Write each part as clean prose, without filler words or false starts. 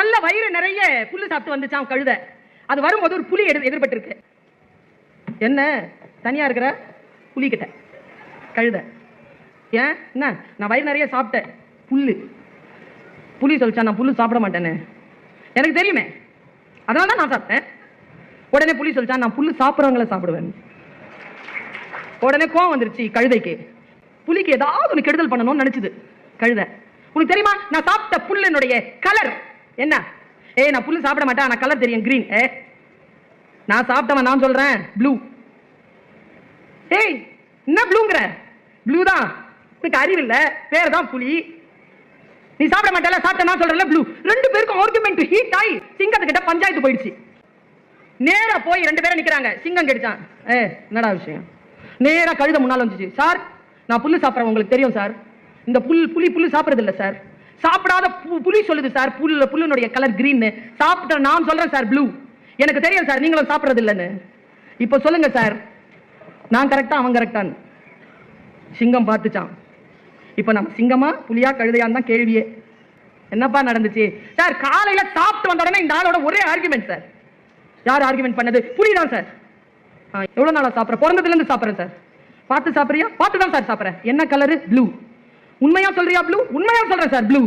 நல்ல வயிறு நிறைய புல்லு சாப்பிட்டு வந்துச்சான் கழுதை. அது வரும்போது ஒரு புலி எதிர்பட்டு இருக்கு. என்ன தனியா இருக்கிற புலி கிட்ட கழுதை, ஏன் என்ன நான் வயிறு நிறைய சாப்பிட்டேன் புல்லு. புலி சொல்லிச்சா நான் புல்லு சாப்பிட மாட்டேன்னு எனக்கு தெரியுமே, அதனால தான் நான் சாப்பிட்டேன். உடனே புலி சொல்லிச்சா நான் புல்லு சாப்பிட்றவங்கள சாப்பிடுவேன். உடனே கோவம் வந்துருச்சு கழுதைக்கு. புலிக்கு ஏதாவது ஒன்று கெடுதல் பண்ணணும்னு நினைச்சது கழுதை. உனக்கு தெரியுமா நான் சாப்பிட்ட புல்லினுடைய கலர் என்ன? நான் புல்லு சாப்பிட மாட்டேன், ஆனா கலர் தெரியும், கிரீன். நான் சாப்பிட்டவன் நான் சொல்றேன் ப்ளூ. என்ன ப்ளூங்கிற? ப்ளூ தான். உனக்கு அறிவு இல்ல, பேர் தான் புலி. நீ சாப்பிட மாட்டல, சாப்பிட்ட நான் சொல்றேன்ல ப்ளூ. ரெண்டு பேருக்கும் ஆர்குமெண்ட் ஹீட் ஆகி சிங்கத்துக்கிட்ட பஞ்சாயத்து போயிடுச்சு. நேரா போய் ரெண்டு பேரும் நிக்கிறாங்க. சிங்கம் கேட்டுச்சான், என்னடா விஷயம்? நேரா கழுத முன்னால வந்துச்சு. சார் நான் புல்லு சாப்பிட்றேன், உங்களுக்கு தெரியும் சார். இந்த புலி புல்லு சாப்பிட்றது இல்லை சார். சாப்பிடாத புலி சொல்லுது சார் புல்லுனுடைய கலர் கிரீன். சாப்பிட்ட நான் சொல்றேன் சார் ப்ளூ. எனக்கு தெரியும் சார் நீங்களும் சாப்பிட்றது இல்லைன்னு. இப்போ சொல்லுங்க சார், நான் கரெக்டா அவன் கரெக்டான்னு? சிங்கம் பார்த்துச்சான். இப்போ நம்ம சிங்கமா புலியா கழுதையான்னு தான் கேள்வியே. என்னப்பா நடந்துச்சு சார்? காலையில சாப்பிட்டு வந்த உடனே இந்த ஆளோட ஒரே ஆர்குமெண்ட் சார். யார் ஆர்குமெண்ட் பண்ணது? புலி தான் சார். எவ்வளவு நாளா சாப்பிட்றேன்? பிறந்ததுல இருந்து சாப்பிட்றேன் சார். பார்த்து சாப்பிட்றியா? பார்த்து தான் சார் சாப்பிட்றேன். என்ன கலரு? ப்ளூ. உண்மையா சொல்றியா ப்ளூ? உண்மையா சொல்றேன் சார் ப்ளூ.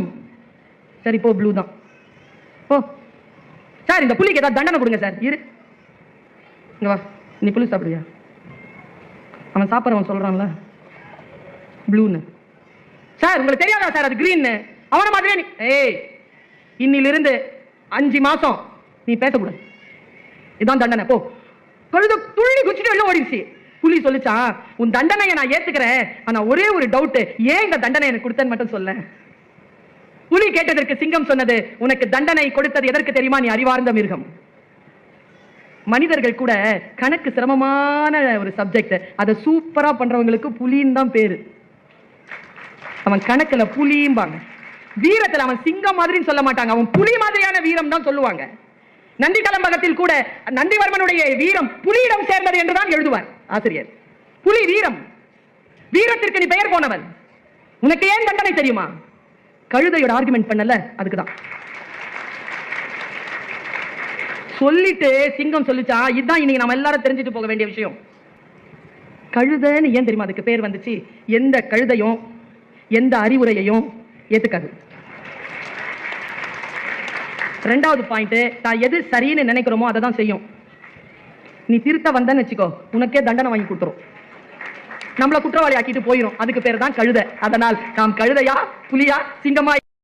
சரி போ ப்ளூ தான். ஓ சார் இந்த புலிக்கு ஏதாவது தண்டனை கொடுங்க சார். இரு இங்க வா, நீ புலி சாப்பிடுறியா? அவன் சாப்பிட்றவன் சொல்றான்ல ப்ளூன்னு. சார் உங்களுக்கு தெரியாதா சார் அது கிரீன்? அவன மாதிரியே நீ இன்னிலிருந்து 5 மாசம் நீ பேசக்கூடாது. இதான் தண்டனை. போ. கழுத துள்ளி குச்சிட்டு வெளில ஓடிடுச்சு. புலி சொல்லிச்சா உன் தண்டனையை நான் ஏத்துக்கிறேன், ஆனா ஒரே ஒரு டவுட், ஏன் இந்த தண்டனை எனக்கு கொடுத்தேன்னு மட்டும் சொல்ல. புலி கேட்டதற்கு சிங்கம் சொன்னது, உனக்கு தண்டனை கொடுத்தது எதற்கு தெரியுமா? நீ அறிவார்ந்த மிருகம். மனிதர்கள் கூட கணக்கு சிரமமான ஒரு சப்ஜெக்ட், அதை சூப்பரா பண்றவங்களுக்கு புலின்னு தான் பேரு. அவன் கணக்குல புலியும்பாங்க, வீரத்துல அவன் சிங்கம் மாதிரின்னு சொல்ல மாட்டாங்க, அவன் புலி மாதிரியான வீரம் தான் சொல்லுவாங்க. நந்தி கலம்பகத்தில் கூட நந்திவர்மனுடைய வீரம் புலியிடம் சேர்ந்தது என்றுதான் எழுதுவார் ஆசிரியர். புலி வீரம், வீரத்திற்கு நீ பெயர் போனவன், உனக்கு ஏன் தண்டனை தெரியுமா? கழுதையோட ஆர்குமெண்ட் பண்ணல, அதுக்குதான் சொல்லிட்டு சிங்கம் சொல்லிச்சா. இதுதான் இன்னைக்கு நம்ம எல்லாரும் தெரிஞ்சுட்டு போக வேண்டிய விஷயம். கழுதைன்னு ஏன் தெரியுமா அதுக்கு பேர் வந்துச்சு? எந்த கழுதையும் எந்த அறிவுரையையும் ஏத்துக்காது. ரெண்டாவது பாயிண்ட், நான் எது சரின்னு நினைக்கிறோமோ அதை தான் செய்யும். நீ திருத்த வந்தன்னு வச்சுக்கோ, உனக்கே தண்டனை வாங்கி கொடுத்துரும், நம்மள குற்றவாளி ஆக்கிட்டு போயிடும். அதுக்கு பேர் தான் கழுதை. அதனால் நாம் கழுதையா புலியா சிங்கமா